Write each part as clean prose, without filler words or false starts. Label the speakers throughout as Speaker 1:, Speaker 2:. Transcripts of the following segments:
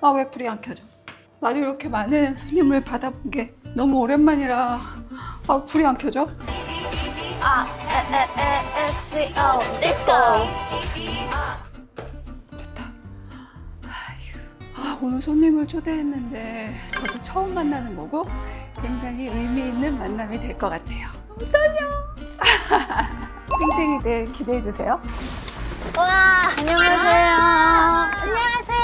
Speaker 1: 아, 왜 불이 안 켜져? 나도 이렇게 많은 손님을 받아본 게 너무 오랜만이라 불이 안 켜져?
Speaker 2: SEO 디스코.
Speaker 1: 됐다. 오늘 손님을 초대했는데 저도 처음 만나는 거고 굉장히 의미 있는 만남이 될 것 같아요. 너무 떨려. 땡땡이들 기대해 주세요.
Speaker 2: 와, 안녕하세요. 안녕하세요.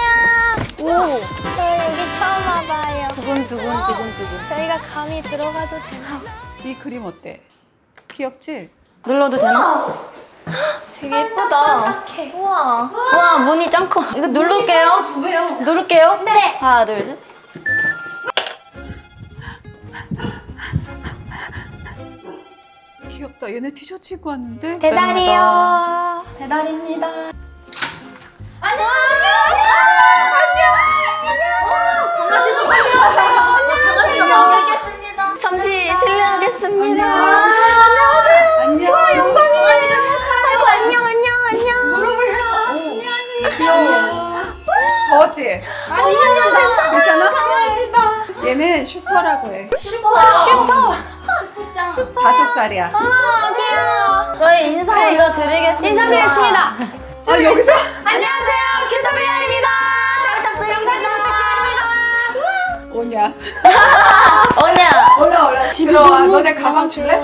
Speaker 2: 오, 저 여기 처음 와봐요.
Speaker 3: 두근두근.
Speaker 2: 저희가 감히 들어가도 되나요?
Speaker 1: 이 그림 어때? 귀엽지?
Speaker 3: 눌러도 되나? 되게 예쁘다. 우와. 와, 문이 짱 커. 이거 누를게요. 누를게요.
Speaker 2: 네.
Speaker 3: 하나, 둘, 셋.
Speaker 1: 귀엽다. 얘네 티셔츠 입고 왔는데?
Speaker 2: 배달이요.
Speaker 3: 배달입니다. 잠시 실례하겠습니다.
Speaker 1: 안녕.
Speaker 3: 와, 영광이에요. 아이고, 안녕.
Speaker 1: 무릎을 안녕하십니까. 귀여워. 더웠지?
Speaker 2: 아니,
Speaker 1: 괜찮아?
Speaker 2: 강아지다.
Speaker 1: 얘는 슈퍼라고 해.
Speaker 2: 슈퍼.
Speaker 1: 5살이야.
Speaker 2: 귀여워.
Speaker 3: 저희 인사 먼저 드리겠습니다.
Speaker 2: 인사드리겠습니다.
Speaker 1: 여기서?
Speaker 2: 안녕하세요. 큐터블리안입니다. 잘 부탁드립니다.
Speaker 1: 오냐.
Speaker 3: 언니야.
Speaker 1: 올라. 들어와. 너네 가방 줄래?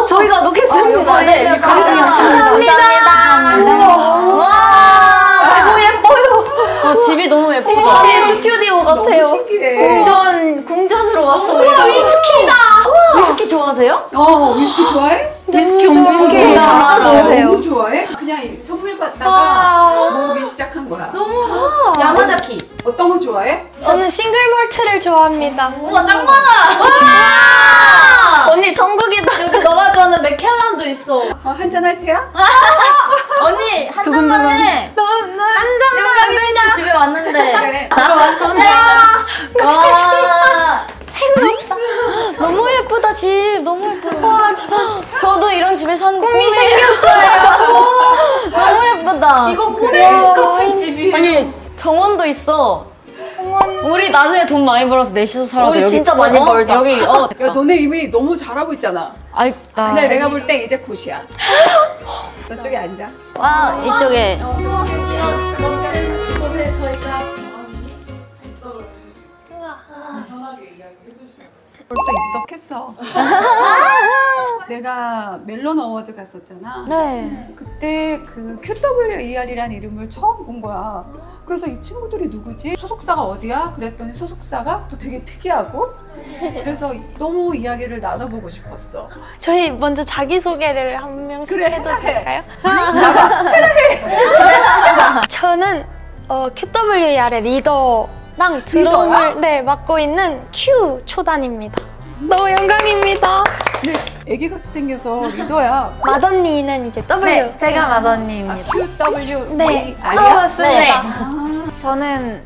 Speaker 3: 저희가 놓겠습니다.
Speaker 1: 네, 가방이 없습니다.
Speaker 3: 감사합니다. 와, 너무 예뻐요. 집이 너무 예쁘다. 스튜디오
Speaker 1: 너무
Speaker 3: 같아요.
Speaker 1: 신기해.
Speaker 3: 궁전으로 왔습니다.
Speaker 2: 위스키다.
Speaker 3: 위스키 좋아하세요?
Speaker 1: 위스키 좋아해?
Speaker 3: 위스키 엄청
Speaker 2: 좋아해요.
Speaker 3: 좋아해요.
Speaker 1: 너무 좋아해? 그냥 선물 받다가 모으기 시작한 거야.
Speaker 3: 야마자키.
Speaker 1: 어떤 거 좋아해?
Speaker 2: 저는 싱글 몰트를 좋아합니다.
Speaker 3: 우와, 짱 많아. 언니 천국이다. 여기 너가 좋아하는 맥켈란도 있어.
Speaker 1: 한잔 할 테야?
Speaker 3: 언니 한 잔만 해. 한 잔만 맨날 집에 왔는데.
Speaker 1: 그래. 들어와.
Speaker 3: 저는 와. 너무 예쁘다 집. 너무 예쁘다.
Speaker 2: 와,
Speaker 3: 저도 이런 집에 사는
Speaker 2: 꿈이 생겼어요.
Speaker 3: 너무 예쁘다.
Speaker 2: 이거 꿈에
Speaker 3: 같은 집이. 아니 정원도 있어. 우리 나중에 돈 많이 벌어서 넷이서 살아도
Speaker 4: 우리
Speaker 3: 여기
Speaker 4: 진짜 많이 벌자.
Speaker 3: 여기
Speaker 1: 야, 너네 이미 너무 잘하고 있잖아.
Speaker 3: 아이 나.
Speaker 1: 근데 내가 볼 때 이제 곧이야. 저쪽에 앉아.
Speaker 3: 와 이쪽에.
Speaker 1: 이런 곳에 저희가 벌써 입덕했어. 내가 멜론 어워드 갔었잖아.
Speaker 3: 네.
Speaker 1: 그때 그 QWER이라는 이름을 처음 본 거야. 그래서 이 친구들이 누구지? 소속사가 어디야? 그랬더니 소속사가 또 되게 특이하고 그래서 너무 이야기를 나눠보고 싶었어.
Speaker 2: 저희 먼저 자기소개를 한 명씩
Speaker 1: 그래,
Speaker 2: 해도
Speaker 1: 해.
Speaker 2: 될까요?
Speaker 1: 나가.
Speaker 2: 저는 QWER의 리더랑 드럼을 맡고 있는 Q 초단입니다. 너무 영광입니다.
Speaker 1: 근데 애기같이 생겨서 리더야.
Speaker 2: 맏언니는 이제 W.
Speaker 3: 네, 제가 맏언니입니다.
Speaker 1: QW
Speaker 2: 네,
Speaker 1: 아니야?
Speaker 2: 맞습니다.
Speaker 3: 저는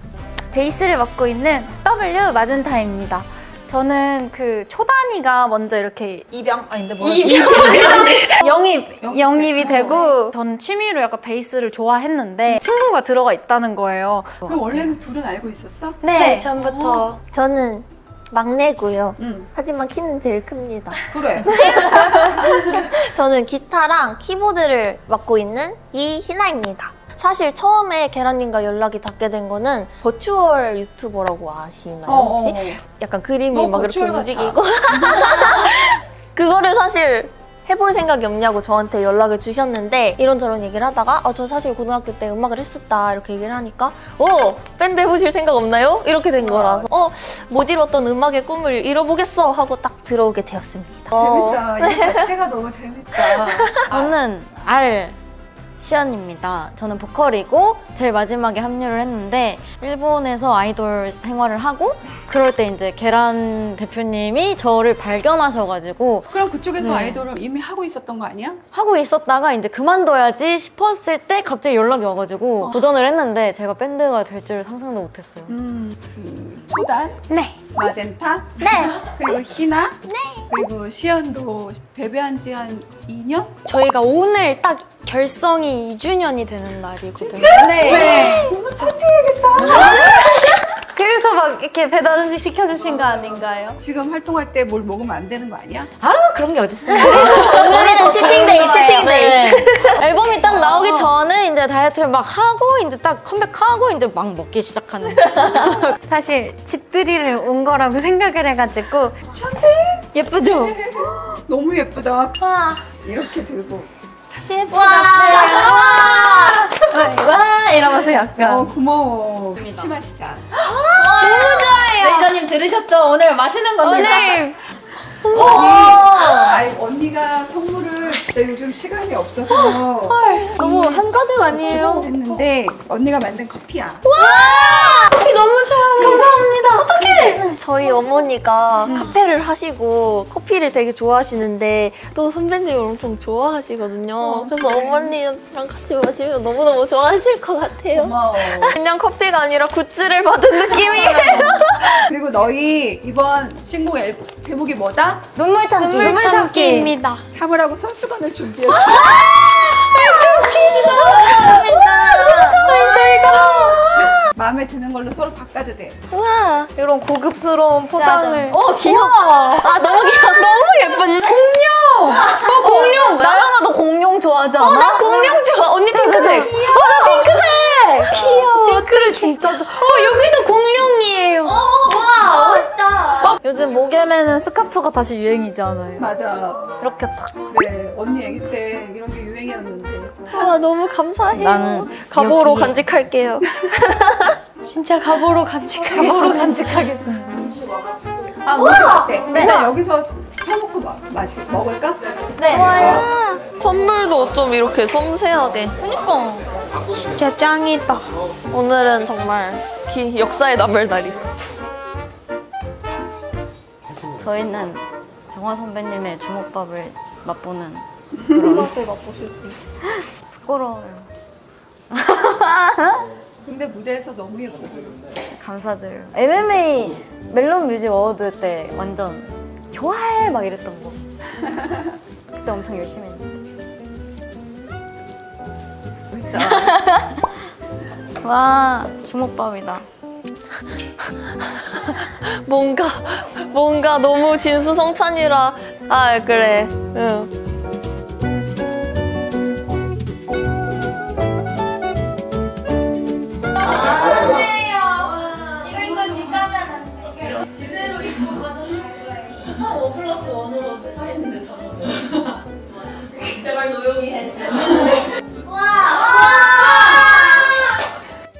Speaker 3: 베이스를 맡고 있는 W 마젠타입니다. 저는 그 초단이가 먼저 이렇게 영입이 되고 전 취미로 약간 베이스를 좋아했는데 친구가 들어가 있다는 거예요.
Speaker 1: 그럼 원래는 둘은 알고 있었어?
Speaker 2: 네, 전부터.
Speaker 4: 저는 막내고요.
Speaker 1: 응.
Speaker 4: 하지만 키는 제일 큽니다.
Speaker 1: 그래.
Speaker 4: 저는 기타랑 키보드를 맡고 있는 이희나입니다. 사실 처음에 계란님과 연락이 닿게 된 거는 버추얼 유튜버라고 아시나요 혹시? 약간 그림이 막 이렇게 움직이고 그거를 사실 해볼 생각이 없냐고 저한테 연락을 주셨는데 이런저런 얘기를 하다가 저 사실 고등학교 때 음악을 했었다 이렇게 얘기를 하니까 밴드 해보실 생각 없나요? 이렇게 된 거라서 못 이뤘던 음악의 꿈을 이뤄보겠어 하고 딱 들어오게 되었습니다.
Speaker 1: 재밌다. 이 자체가 너무 재밌다.
Speaker 3: 저는 시연입니다. 저는 보컬이고 제일 마지막에 합류를 했는데 일본에서 아이돌 생활을 하고 그럴 때 이제 계란 대표님이 저를 발견하셔가지고
Speaker 1: 그럼 그쪽에서
Speaker 3: 네.
Speaker 1: 아이돌을 이미 하고 있었던 거 아니야?
Speaker 3: 하고 있었다가 이제 그만둬야지 싶었을 때 갑자기 연락이 와가지고 도전을 했는데 제가 밴드가 될 줄 상상도 못했어요.
Speaker 1: 그 초단,
Speaker 2: 네.
Speaker 1: 마젠타,
Speaker 2: 네.
Speaker 1: 그리고 희나, 그리고 시연도 데뷔한 지 한 2년?
Speaker 2: 저희가 오늘 딱 결성이 2주년이 되는 날이거든요.
Speaker 1: 네. 너무 파티해야겠다.
Speaker 3: 그래서 막 이렇게 배달 음식 시켜주신 거 아닌가요?
Speaker 1: 지금 활동할 때 뭘 먹으면 안 되는 거 아니야?
Speaker 3: 아 그런 게 어딨어요.
Speaker 4: 오늘은 치팅데이, 치팅데이.
Speaker 3: 네. 앨범이 딱 나오기 전에 이제 다이어트를 막 하고 이제 딱 컴백하고 이제 막 먹기 시작하는.
Speaker 2: 사실 집들이를 온 거라고 생각을 해가지고 예쁘죠?
Speaker 1: 너무 예쁘다.
Speaker 2: 와
Speaker 1: 이렇게 들고.
Speaker 2: CF
Speaker 4: 와,
Speaker 3: 이러면서 약간.
Speaker 1: 고마워. 같이 마시자.
Speaker 2: 너무 좋아요.
Speaker 5: 레이저님 들으셨죠? 오늘 마시는 겁니다.
Speaker 2: 오늘
Speaker 1: 아니, 언니가 선물을 진짜 요즘 시간이 없어서
Speaker 5: 너무 한가득 아니에요?
Speaker 1: 했는데 언니가 만든 커피야.
Speaker 2: 커피 너무 좋아요. 감사합니다.
Speaker 4: 저희 어머니가 카페를 하시고 커피를 되게 좋아하시는데 또 선배님을 엄청 좋아하시거든요. 그래서 어머니랑 같이 마시면 너무너무 좋아하실 것 같아요.
Speaker 1: 고마워.
Speaker 4: 그냥 커피가 아니라 굿즈를 받은 느낌이에요.
Speaker 1: 그리고 너희 이번 신곡 앨범 제목이 뭐다?
Speaker 5: 눈물 참기.
Speaker 2: 눈물 참기입니다.
Speaker 1: 참으라고 손수건을 준비했어. 마음에 드는 걸로 서로 바꿔도 돼.
Speaker 4: 우와.
Speaker 5: 이런 고급스러운 포장을.
Speaker 4: 귀여워.
Speaker 5: 아 너무 귀여워. 너무 예쁜데? 공룡! 공룡! 나영아 너 공룡 좋아하지 않아?
Speaker 4: 나 공룡 좋아. 언니 핑크색.
Speaker 5: 나 핑크색!
Speaker 2: 귀여워.
Speaker 5: 핑크를 진짜 좋아.
Speaker 2: 여기도 공룡이에요.
Speaker 5: 와 멋있다. 요즘 목에 매는 스카프가 다시 유행이잖아요.
Speaker 1: 맞아.
Speaker 5: 이렇게 딱.
Speaker 1: 그래, 언니 애기 때 이런 게 유행이었는데.
Speaker 4: 우와, 너무 감사해요.
Speaker 3: 나는
Speaker 4: 가보로
Speaker 3: 기억이-
Speaker 4: 간직할게요.
Speaker 2: 진짜 가보로 간직하겠습니다.
Speaker 5: 간직하겠습니다.
Speaker 1: 아, 오지 어때? 네. 일단 여기서 펴놓고 먹을까?
Speaker 4: 선물도 좀 이렇게 섬세하게.
Speaker 2: 진짜 짱이다.
Speaker 4: 오늘은 정말 역사에 남을 날이.
Speaker 3: 저희는 정화 선배님의 주먹밥을 맛보는 그런
Speaker 5: 맛을 맛보실 수 있어요.
Speaker 3: 부끄러워요.
Speaker 1: 근데 무대에서 너무 예뻐.
Speaker 3: 감사드려요. MMA 멜론 뮤직 어워드 때 완전 좋아해 막 이랬던 거. 그때 엄청 열심히 했는데.
Speaker 1: 진짜.
Speaker 3: 와 주먹밥이다.
Speaker 4: 뭔가 너무 진수성찬이라. 아, 그래. 응.
Speaker 2: 이거 집 가면 안 돼. 제대로 입고 가서 잘 거예요.
Speaker 5: 5+1으로 살했는데 저는. 제발 조용히 해.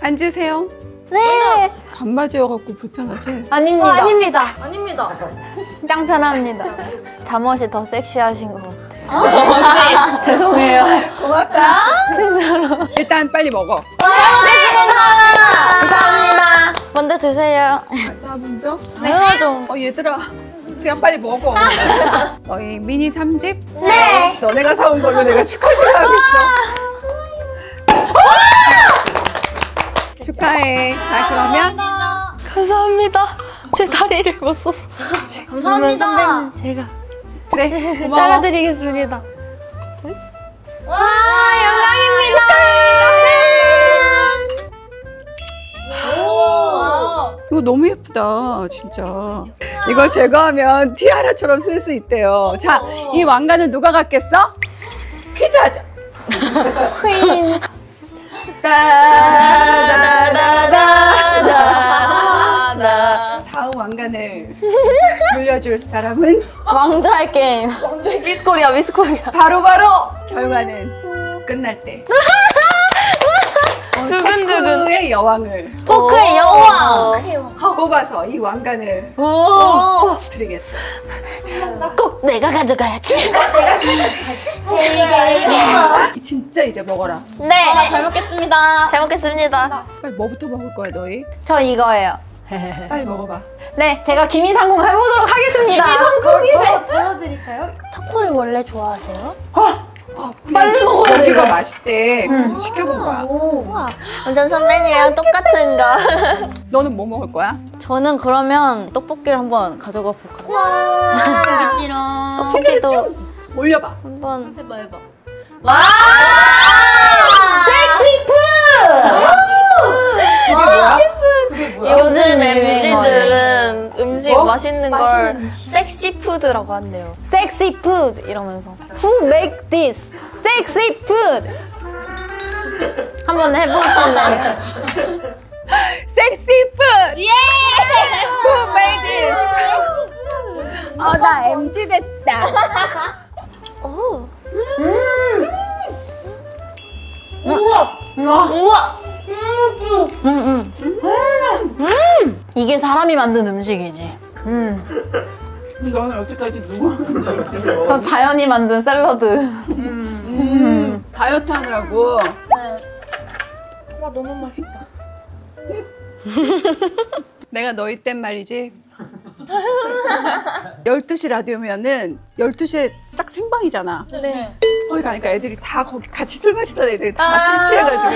Speaker 1: 앉으세요.
Speaker 2: 네.
Speaker 1: 반바지여갖고 불편하지?
Speaker 2: 아닙니다. 아닙니다.
Speaker 3: 아닙니다.
Speaker 2: 짱 편합니다.
Speaker 3: 잠옷이 더 섹시하신 것 같아요.
Speaker 5: 죄송해요.
Speaker 1: 고맙다. 진짜로. 일단 빨리 먹어.
Speaker 5: 감사합니다.
Speaker 3: 먼저 드세요.
Speaker 1: 나 먼저?
Speaker 2: 당연하죠.
Speaker 1: 얘들아. 그냥 빨리 먹어. 너희 미니 3집?
Speaker 2: 네.
Speaker 1: 너네가 사온 걸로 내가 축하식을 하고 있어. 축하해. 자, 그러면
Speaker 2: 감사합니다. 제 다리를 못 써서.
Speaker 3: 감사합니다.
Speaker 2: 선배님, 제가
Speaker 1: 그래. 고마워.
Speaker 2: 따라드리겠습니다. 와, 영광입니다.
Speaker 1: 이거 너무 예쁘다, 진짜. 이걸 제거하면 티아라처럼 쓸 수 있대요. 자, 이 왕관은 누가 갖겠어? 퀴즈 하자.
Speaker 2: 퀸.
Speaker 1: 다음 왕관을 물려줄 사람은
Speaker 3: 왕자의 게임.
Speaker 5: 미스코리아, 미스코리아.
Speaker 1: 바로바로 결과는 끝날 때.
Speaker 4: 두근두근.
Speaker 1: 토크의 여왕을
Speaker 3: 토크의 여왕.
Speaker 1: 뽑아서 이 왕관을
Speaker 3: 오.
Speaker 1: 드리겠어.
Speaker 3: 꼭 내가 가져가야지.
Speaker 1: 진짜 이제 먹어라.
Speaker 4: 네.
Speaker 3: 잘 먹겠습니다.
Speaker 2: 잘 먹겠습니다.
Speaker 1: 빨리 뭐부터 먹을 거야, 너희?
Speaker 2: 저 이거예요.
Speaker 1: 빨리 먹어봐.
Speaker 5: 네, 제가 김이상궁 해보도록 하겠습니다.
Speaker 2: 보여드릴까요? 타코를 원래 좋아하세요?
Speaker 1: 빨리 먹어야 여기가 맛있대. 그래서 시켜본 거야.
Speaker 4: 완전 선배님이랑 똑같은 거.
Speaker 1: 너는 뭐 먹을 거야?
Speaker 3: 저는 그러면 떡볶이를 한번 가져가 볼까요?
Speaker 2: 여기지롱.
Speaker 1: 치즈를
Speaker 3: 떡볶이도
Speaker 1: 좀 올려봐.
Speaker 3: 한번 해봐.
Speaker 5: 섹시푸!
Speaker 1: 그게 뭐야? 그게 뭐야?
Speaker 4: 요즘에 맛있는 걸 섹시 푸드라고 한대요.
Speaker 5: 섹시 푸드 이러면서 Who make this? 섹시 푸드. 한번 해보실래요?
Speaker 1: 섹시 푸드! 예! Who made this? 나 MG 됐다.
Speaker 4: 오.
Speaker 5: 우와. 이게 사람이 만든 음식이지.
Speaker 1: 너는 여태까지 누구 만든 거지?
Speaker 5: 전 자연이 만든 샐러드.
Speaker 1: 다이어트 하느라고.
Speaker 4: 와 너무 맛있다.
Speaker 1: 내가 너희 땐 말이지. 12시 라디오면은 12시에 싹 생방이잖아.
Speaker 4: 네.
Speaker 1: 거기 가니까 애들이 다 거기 같이 술 마시던 애들이 다 술 취해가지고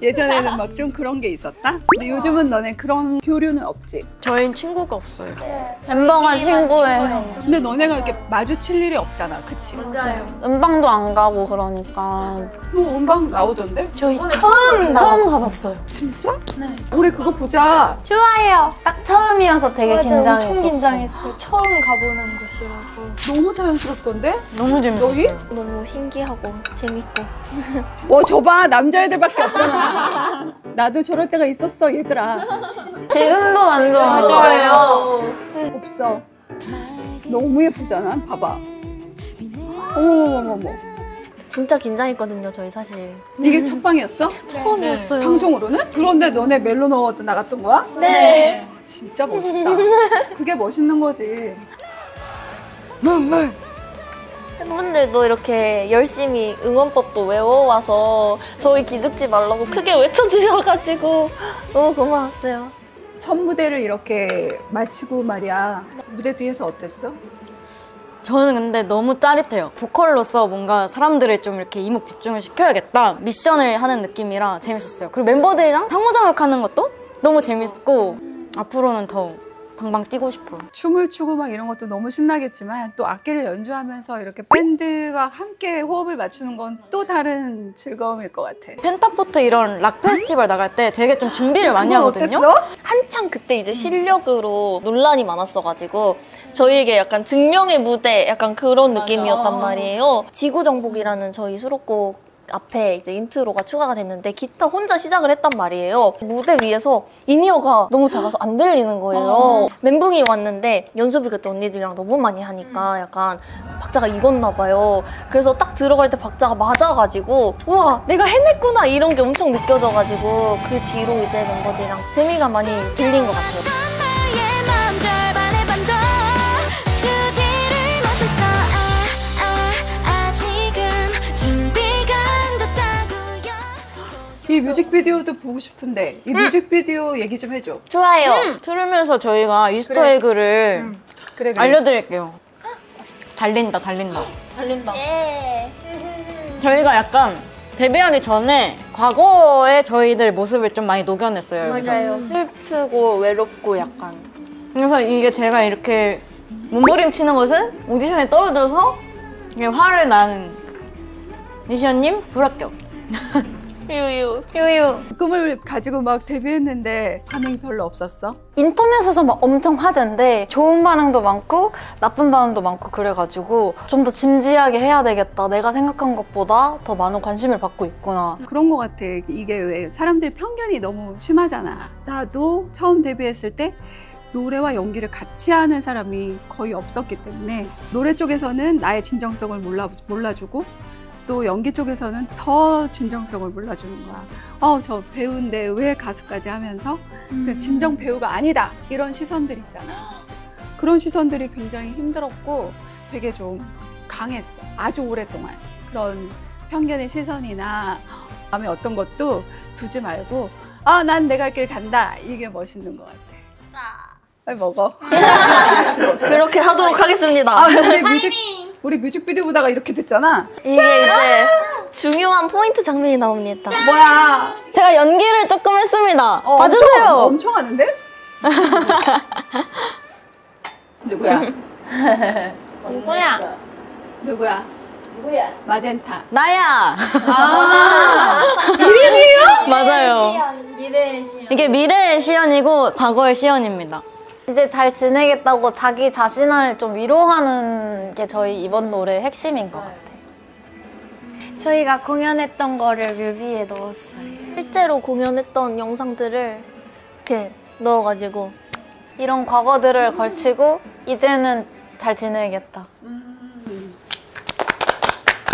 Speaker 1: 예전에는 막 좀 그런 게 있었다? 근데 요즘은 너네 그런 교류는 없지?
Speaker 3: 저희는 친구가 없어요.
Speaker 5: 햄버거 친구예요.
Speaker 1: 근데 너네가 이렇게 마주칠 일이 없잖아, 그치?
Speaker 5: 음방도 안 가고 그러니까.
Speaker 1: 뭐 음방 나오던데?
Speaker 5: 저희 처음 가봤어요.
Speaker 1: 진짜? 네. 우리 그거 보자.
Speaker 5: 좋아요. 딱 처음이어서 되게 긴장했었어.
Speaker 2: 엄청 긴장했어요. 처음 가보는 곳이라서.
Speaker 1: 너무 자연스럽던데?
Speaker 3: 너무 재밌었어요.
Speaker 1: 여기?
Speaker 4: 너무 신기하고 재밌고.
Speaker 1: 저봐 남자애들밖에 없잖아. 나도 저럴 때가 있었어, 얘들아.
Speaker 5: 지금도 완전 좋아요.
Speaker 1: 없어. 너무 예쁘잖아, 봐봐. 어머머머머.
Speaker 4: 진짜 긴장했거든요, 저희 사실.
Speaker 1: 이게 첫 방이었어?
Speaker 4: 처음이었어요.
Speaker 1: 방송으로는? 그런데 너네 멜론 어워드 나갔던 거야?
Speaker 4: 네.
Speaker 1: 진짜 멋있다. 그게 멋있는 거지. 눈물.
Speaker 4: 팬분들도 이렇게 열심히 응원법도 외워와서 저희 기죽지 말라고 크게 외쳐주셔가지고 너무 고마웠어요.
Speaker 1: 첫 무대를 이렇게 마치고 말이야. 무대 뒤에서 어땠어?
Speaker 3: 저는 근데 너무 짜릿해요. 보컬로서 뭔가 사람들을 좀 이렇게 이목 집중을 시켜야겠다. 미션을 하는 느낌이라 재밌었어요. 그리고 멤버들이랑 상호작용하는 것도 너무 재밌고 앞으로는 더 방방 뛰고 싶어요.
Speaker 1: 춤을 추고 막 이런 것도 너무 신나겠지만 또 악기를 연주하면서 이렇게 밴드와 함께 호흡을 맞추는 건 또 다른 즐거움일 것 같아.
Speaker 3: 펜타포트 이런 락 페스티벌 나갈 때 되게 좀 준비를 많이
Speaker 1: 그건
Speaker 3: 하거든요.
Speaker 1: 어땠어?
Speaker 4: 한창 그때 이제 실력으로 논란이 많았어가지고 저희에게 약간 증명의 무대 약간 그런 느낌이었단 말이에요. 지구정복이라는 저희 수록곡 앞에 이제 인트로가 추가가 됐는데 기타 혼자 시작을 했단 말이에요. 무대 위에서 인이어가 너무 작아서 안 들리는 거예요. 멘붕이 왔는데 연습을 그때 언니들이랑 너무 많이 하니까 약간 박자가 익었나 봐요. 그래서 딱 들어갈 때 박자가 맞아가지고 우와 내가 해냈구나 이런 게 엄청 느껴져가지고 그 뒤로 이제 멤버들이랑 재미가 많이 들린 것 같아요.
Speaker 1: 이 뮤직비디오도 보고 싶은데 이 뮤직비디오 얘기 좀 해줘.
Speaker 4: 좋아요.
Speaker 3: 들으면서 저희가 이스터에그를
Speaker 1: 그래.
Speaker 3: 알려드릴게요. 달린다.
Speaker 4: 예.
Speaker 3: 저희가 약간 데뷔하기 전에 과거의 저희들 모습을 좀 많이 녹여냈어요. 여기서.
Speaker 4: 맞아요. 슬프고 외롭고 약간.
Speaker 3: 그래서 이게 제가 이렇게 몸부림치는 것은 오디션에 떨어져서 이게 화를 나는 니시언님 불합격.
Speaker 4: 유유.
Speaker 1: 꿈을 가지고 막 데뷔했는데 반응이 별로 없었어?
Speaker 5: 인터넷에서 막 엄청 화제인데 좋은 반응도 많고 나쁜 반응도 많고 그래가지고 좀 더 진지하게 해야 되겠다. 내가 생각한 것보다 더 많은 관심을 받고 있구나.
Speaker 1: 그런 것 같아. 이게 왜 사람들이 편견이 너무 심하잖아. 나도 처음 데뷔했을 때 노래와 연기를 같이 하는 사람이 거의 없었기 때문에 노래 쪽에서는 나의 진정성을 몰라주고 또 연기 쪽에서는 더 진정성을 몰라주는 거야. 저 배우인데 왜 가수까지 하면서 진정 배우가 아니다 이런 시선들 있잖아. 그런 시선들이 굉장히 힘들었고 되게 좀 강했어. 아주 오랫동안 그런 편견의 시선이나 마음에 어떤 것도 두지 말고 난 내 갈 길 간다. 이게 멋있는 것 같아. 빨리 먹어.
Speaker 4: 그렇게 하도록 하겠습니다.
Speaker 1: 우리 뮤직비디오 보다가 이렇게 됐잖아.
Speaker 4: 이게 이제 중요한 포인트 장면이 나옵니다.
Speaker 1: 뭐야?
Speaker 3: 제가 연기를 조금 했습니다. 봐주세요.
Speaker 1: 엄청 하는데? 누구야? 누구야? 마젠타.
Speaker 3: 나야.
Speaker 1: 이름이요?
Speaker 3: 맞아요.
Speaker 2: 미래의 시연.
Speaker 3: 이게 미래의 시연이고 과거의 시연입니다.
Speaker 5: 이제 잘 지내겠다고 자기 자신을 좀 위로하는 게 저희 이번 노래의 핵심인 것 같아요. 저희가 공연했던 거를 뮤비에 넣었어요.
Speaker 4: 실제로 공연했던 영상들을 이렇게 넣어가지고
Speaker 5: 이런 과거들을 걸치고 이제는 잘 지내겠다.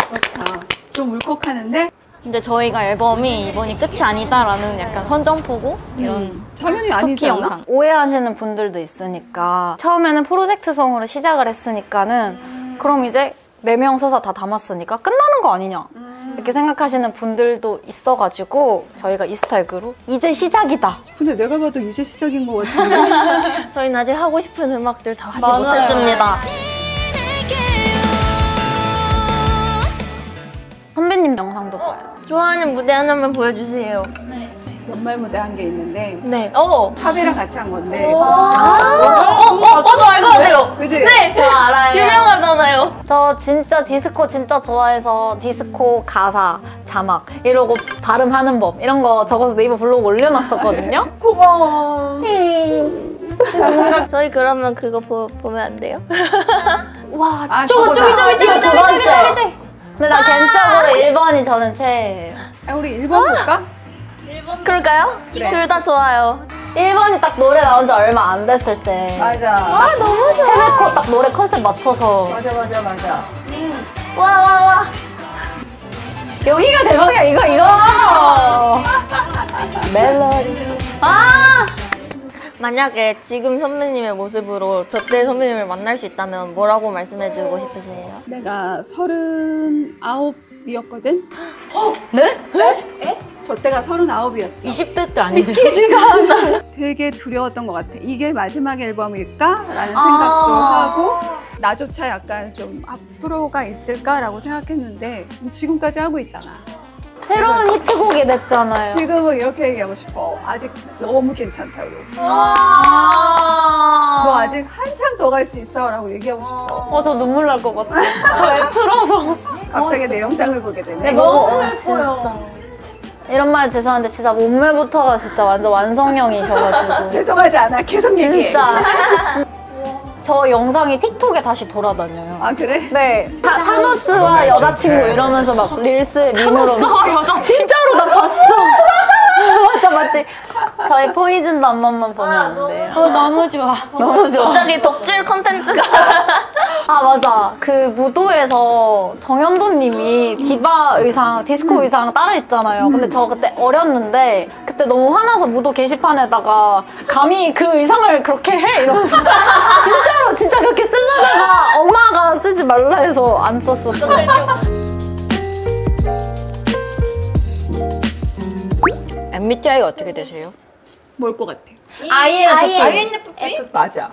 Speaker 1: 그렇다. 좀 울컥하는데
Speaker 3: 근데 저희가 앨범이 이번이 끝이 아니다라는 약간 선전포고 이런
Speaker 1: 당연히
Speaker 3: 쿠키
Speaker 1: 아니지 않아?
Speaker 3: 영상.
Speaker 5: 오해하시는 분들도 있으니까 처음에는 프로젝트성으로 시작을 했으니까는 그럼 이제 4명 서서 다 담았으니까 끝나는 거 아니냐 이렇게 생각하시는 분들도 있어가지고 저희가 이스터에그로 이제 시작이다.
Speaker 1: 근데 내가 봐도 이제 시작인 것 같은데.
Speaker 4: 저희는 아직 하고 싶은 음악들 다 하지
Speaker 3: 맞아요.
Speaker 4: 못했습니다.
Speaker 5: 선배님 영상도 봐요.
Speaker 4: 좋아하는 무대 하나만 보여주세요.
Speaker 1: 연말 무대 한 게 있는데
Speaker 4: 네.
Speaker 1: 팝이랑 같이 한 건데.
Speaker 4: 저 알 것 같아요.
Speaker 1: 그지?
Speaker 4: 네.
Speaker 5: 저 알아요.
Speaker 4: 유명하잖아요.
Speaker 5: 저 진짜 디스코 진짜 좋아해서 디스코 가사, 자막 이러고 발음하는 법 이런 거 적어서 네이버 블로그 올려놨었거든요.
Speaker 1: 고마워.
Speaker 4: 저희 그러면 그거 보면 안 돼요?
Speaker 5: 와,
Speaker 1: 아,
Speaker 5: 저기
Speaker 1: 저거다.
Speaker 5: 두 번째. 근데 나 개인적으로 1번이 저는 최애예요.
Speaker 1: 야, 우리 1번 볼까?
Speaker 4: 그럴까요? 둘 다 좋아요.
Speaker 5: 1번이 딱 노래 나온 지 얼마 안 됐을 때
Speaker 1: 맞아.
Speaker 5: 너무 좋아. 해놓고 딱 노래 컨셉 맞춰서
Speaker 1: 맞아.
Speaker 5: 와. 여기가 대박이야 이거. 멜로디.
Speaker 4: 만약에 지금 선배님의 모습으로 저 때 선배님을 만날 수 있다면 뭐라고 말씀해주고 싶으세요?
Speaker 1: 내가 39이었거든?
Speaker 3: 네?
Speaker 1: 저 때가 39이었어.
Speaker 3: 20대 때 아니세요?
Speaker 1: 되게 두려웠던 것 같아. 이게 마지막 앨범일까? 라는 생각도 하고 나조차 약간 좀 앞으로가 있을까라고 생각했는데 지금까지 하고 있잖아.
Speaker 5: 새로운 히트곡이 됐잖아요.
Speaker 1: 지금은 이렇게 얘기하고 싶어. 아직 너무 괜찮다고. 너 아직 한참 더 갈 수 있어 라고 얘기하고 싶어.
Speaker 5: 저 눈물 날 것 같아. 저 풀어서.
Speaker 1: 갑자기 내 영상을 보게 되네.
Speaker 5: 진짜. 이런 말 죄송한데 진짜 몸매부터가 진짜 완전 완성형이셔가지고.
Speaker 1: 죄송하지 않아. 계속 얘기해.
Speaker 5: 진짜. 저 영상이 틱톡에 다시 돌아다녀요.
Speaker 1: 아 그래?
Speaker 5: 네. 타노스와 여자친구 이러면서 막 릴스 밈으로.
Speaker 3: 여자
Speaker 5: 진짜로 나 봤어. 맞지. 저희 포이즌도 한 번만 보면 안 돼요. 너무 좋아. 너무 좋아.
Speaker 4: 갑자기 덕질 컨텐츠가
Speaker 5: 맞아. 그 무도에서 정현도님이 디바 의상, 디스코 의상 따라 입잖아요. 근데 저 그때 어렸는데 그때 너무 화나서 무도 게시판에다가 감히 그 의상을 그렇게 해? 이러면서 진짜 그렇게 쓰려다가 엄마가 쓰지 말라 해서 안 썼었어요.
Speaker 3: MBTI가 어떻게 되세요?
Speaker 1: 뭘 것 같아?
Speaker 5: INFP.
Speaker 1: 맞아.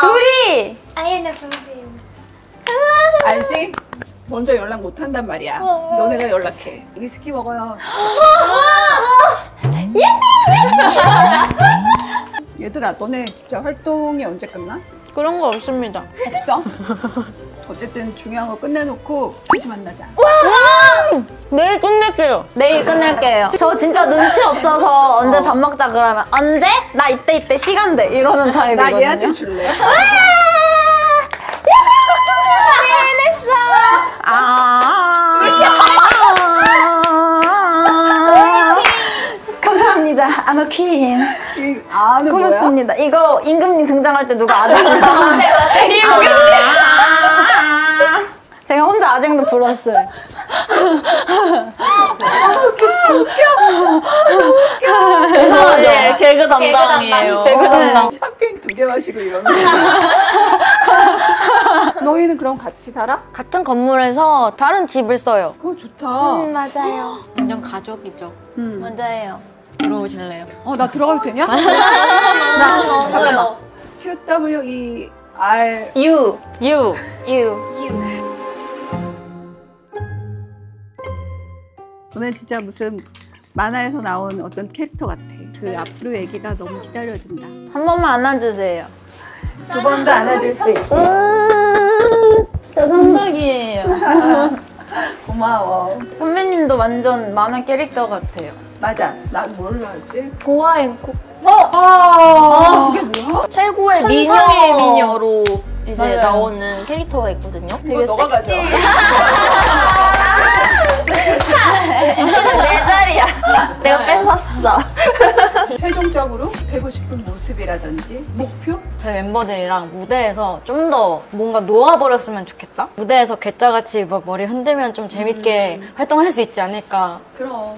Speaker 5: 둘이
Speaker 2: INFP.
Speaker 1: 알지? 먼저 연락 못 한단 말이야. 너네가 연락해. 위스키 먹어요. 얘들아, 너네 진짜 활동이 언제 끝나?
Speaker 3: 그런 거 없습니다.
Speaker 1: 없어? 어쨌든 중요한 거 끝내놓고 다시 만나자.
Speaker 3: 내일 끝낼게요.
Speaker 5: 내일 끝낼게요. 저 진짜 눈치 없어서 언제 밥 먹자 그러면 언제? 나 이때 시간 돼 이러는 타입이거든요.
Speaker 1: 나 얘한테 줄래?
Speaker 5: 감사합니다. I'm a queen.
Speaker 1: 아는 뭐야?
Speaker 5: 고맙습니다. 이거 임금님 등장할 때 누가 아직도 제가 혼자 아직도 불었어요.
Speaker 4: 네, 개그 담당이에요.
Speaker 5: 개그 담당.
Speaker 1: 샴페인 2개 마시고 이러면. 너희는 그럼 같이 살아?
Speaker 3: 같은 건물에서 다른 집을 써요.
Speaker 1: 그거 좋다.
Speaker 5: 맞아요.
Speaker 3: 완전 가족이죠.
Speaker 5: 맞아요.
Speaker 3: 들어오실래요?
Speaker 1: 나 들어가도 되냐?
Speaker 4: 너무
Speaker 1: 잠깐만. QWER.
Speaker 5: You.
Speaker 1: 너는 진짜 무슨 만화에서 나온 어떤 캐릭터 같아. 그 앞으로 얘기가 너무 기다려진다.
Speaker 5: 한 번만 안아주세요.
Speaker 1: 두 번도 안아줄 수 있고.
Speaker 3: 저 성덕이에요.
Speaker 1: 고마워.
Speaker 5: 선배님도 완전 만화 캐릭터 같아요.
Speaker 1: 맞아. 난 뭘로 알지?
Speaker 4: 보아앤코
Speaker 1: 그게 뭐야?
Speaker 4: 최고의
Speaker 5: 천상의
Speaker 4: 미녀로 이제
Speaker 5: 맞아요.
Speaker 4: 나오는 캐릭터가 있거든요. 되게
Speaker 1: 너가 가져.
Speaker 4: 섹시. 내 자리야. 내가 뺏었어.
Speaker 1: 최종적으로 되고 싶은 모습이라든지 목표?
Speaker 3: 저희 멤버들이랑 무대에서 좀 더 뭔가 놓아버렸으면 좋겠다. 무대에서 괴짜같이 막 머리 흔들면 좀 재밌게 활동할 수 있지 않을까.
Speaker 1: 그럼.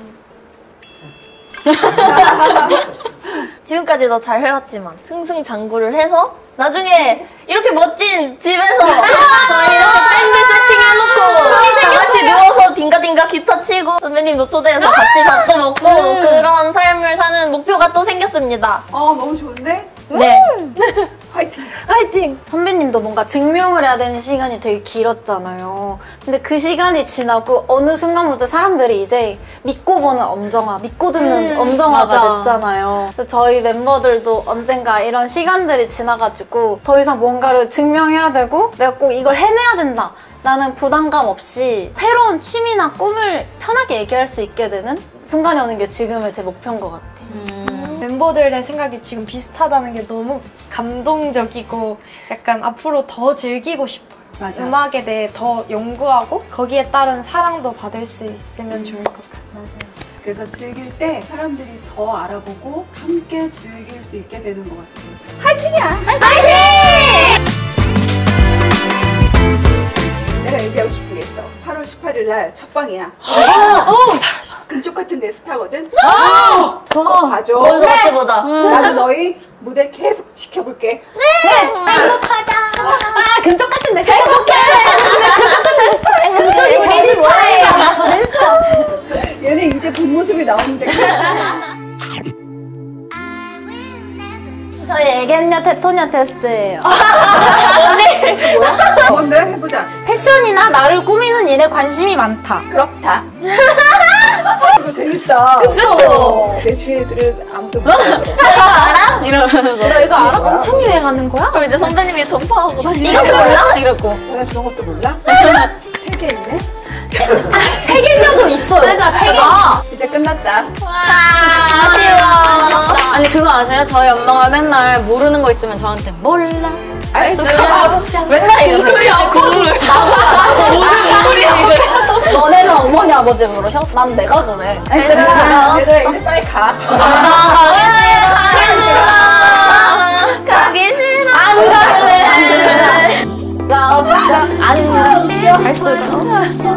Speaker 4: 지금까지도 잘 해왔지만 승승장구를 해서 나중에 이렇게 멋진 집에서 저희 이렇게 밴드 세팅해놓고 다 같이 누워서 딩가딩가 기타 치고 선배님도 초대해서 같이 밥도 먹고 그런 삶을 사는 목표가 또 생겼습니다.
Speaker 1: 너무 좋은데?
Speaker 4: 네.
Speaker 1: 화이팅!
Speaker 4: 화이팅!
Speaker 5: 선배님도 뭔가 증명을 해야 되는 시간이 되게 길었잖아요. 근데 그 시간이 지나고 어느 순간부터 사람들이 이제 믿고 보는 엄정화, 믿고 듣는 엄정화가
Speaker 3: 맞아.
Speaker 5: 됐잖아요. 그래서 저희 멤버들도 언젠가 이런 시간들이 지나가지고 더 이상 뭔가를 증명해야 되고 내가 꼭 이걸 해내야 된다. 나는 부담감 없이 새로운 취미나 꿈을 편하게 얘기할 수 있게 되는 순간이 오는 게 지금의 제 목표인 것 같아요.
Speaker 6: 멤버들의 생각이 지금 비슷하다는 게 너무 감동적이고 약간 앞으로 더 즐기고 싶어요.
Speaker 1: 맞아.
Speaker 6: 음악에 대해 더 연구하고 거기에 따른 사랑도 받을 수 있으면 좋을 것 같아요.
Speaker 1: 그래서 즐길 때 사람들이 더 알아보고 함께 즐길 수 있게 되는 것 같아요. 내가 얘기하고 싶은 게 있어. 8월 18일 날 첫방이야. 금쪽 같은 내 스타거든? 그거 봐줘.
Speaker 4: 먼저 같이 보자.
Speaker 1: 나는 너희 무대 계속 지켜볼게.
Speaker 2: 행복하자.
Speaker 5: 금쪽 같은 내 행복해! 금쪽이 우리 스타예요.
Speaker 1: 얘네 이제 본 모습이 나오는데.
Speaker 5: 저희 애견녀 테토녀 테스트예요.
Speaker 1: 뭔데? 해보자.
Speaker 5: 패션이나 나를 꾸미는 일에 관심이 많다.
Speaker 1: 그렇다. 이거 재밌다. 내 주위 애들은 아무도 몰라.
Speaker 3: 이러면서.
Speaker 5: 너 이거 알아?
Speaker 1: 뭐야?
Speaker 5: 엄청 유행하는 거야?
Speaker 4: 그럼 이제 선배님이 전파하고
Speaker 3: 이것도 몰라? 이러고.
Speaker 1: 내가 저런 것도 몰라? 3개 있네?
Speaker 5: 애견녀도 있어요.
Speaker 2: 맞아, 세 개.
Speaker 1: 이제 끝났다.
Speaker 4: 아쉬워.
Speaker 3: 아니 그거 아세요? 저희 엄마가 맨날 모르는 거 있으면 저한테 몰라.
Speaker 1: 알 수가 없어.
Speaker 3: 맨날 이러세요.
Speaker 5: 너네는 어머니 아버지 모르셔? 난 내가 그래.
Speaker 1: 얘들아, 이제 빨리 가.
Speaker 4: 가기 싫어.
Speaker 5: 안 갈래. 나 없어. 안 가. 갈 수가.
Speaker 2: So